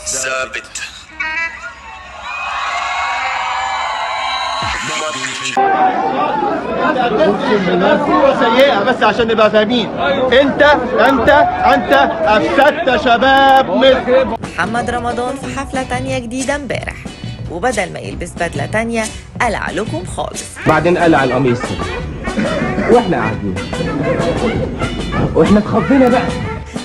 ثابت. اقسم بالله سيئة، بس عشان نبقى فاهمين. انت افسدت شباب مصر. محمد رمضان في حفلة تانية جديدة امبارح، وبدل ما يلبس بدلة تانية قلع لكم خالص. بعدين قلع القميص واحنا قاعدين واحنا اتخضينا بقى.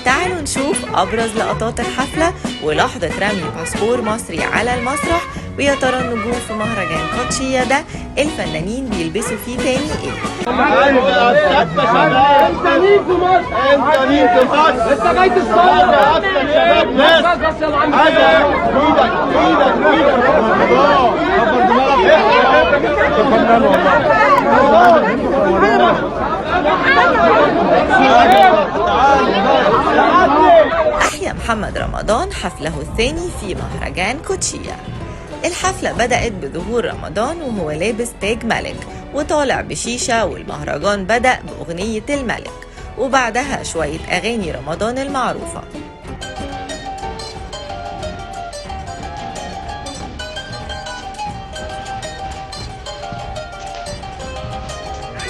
تعالوا نشوف أبرز لقطات الحفلة ولحظة رمي باسبور مصري على المسرح. ويا ترى النجوم في مهرجان كوتشيا ده الفنانين بيلبسوا فيه تاني ايه؟ انت مين في مصر؟ انت جاي تصور افسد شباب مصر. أحيا محمد رمضان حفله الثاني في مهرجان كوتشيا. الحفلة بدأت بظهور رمضان وهو لابس تاج ملك وطالع بشيشة، والمهرجان بدأ بأغنية الملك وبعدها شوية أغاني رمضان المعروفة.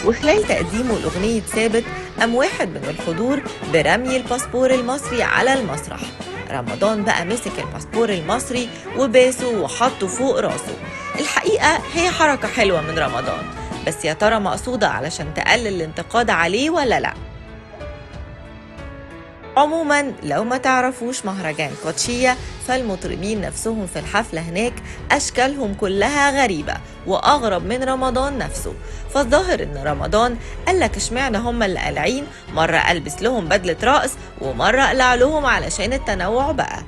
وخلال تقديمه لأغنية ثابت قام واحد من الحضور برمي الباسبور المصري على المسرح. رمضان بقى مسك الباسبور المصري وباسه وحطه فوق راسه. الحقيقة هي حركة حلوة من رمضان، بس يا ترى مقصودة علشان تقلل الانتقاد عليه ولا لأ؟ عموما لو ما تعرفوش مهرجان كوتشيا، فالمطربين نفسهم في الحفلة هناك أشكالهم كلها غريبة وأغرب من رمضان نفسه. فالظاهر إن رمضان قالك اشمعنى هم اللي قالعين، مرة ألبس لهم بدلة رقص ومرة أقلع لهم علشان التنوع بقى.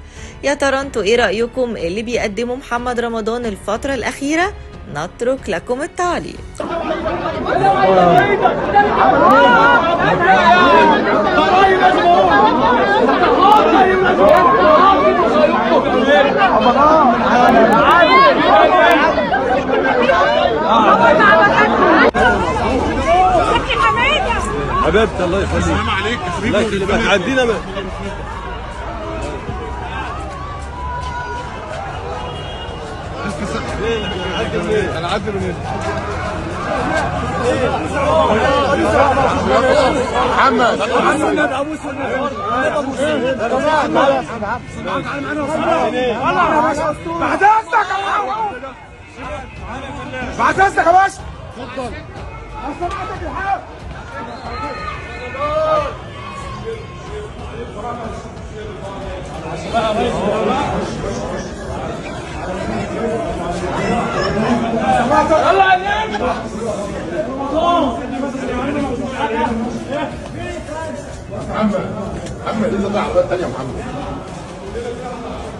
يا ترى انتوا ايه رأيكم اللي بيقدمه محمد رمضان الفترة الأخيرة؟ نترك لكم التعليق. حبيبتي الله يخليك. السلام عليك يا حبيبي. الله يخليك. عدينا بقى. انا عدي من هنا. محمد بعد اذنك يا باشا. اتفضل. سمعتك الحق. محمد دي تطلع عربيات تانية يا محمد.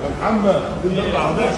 يا محمد دي تطلع عربيات.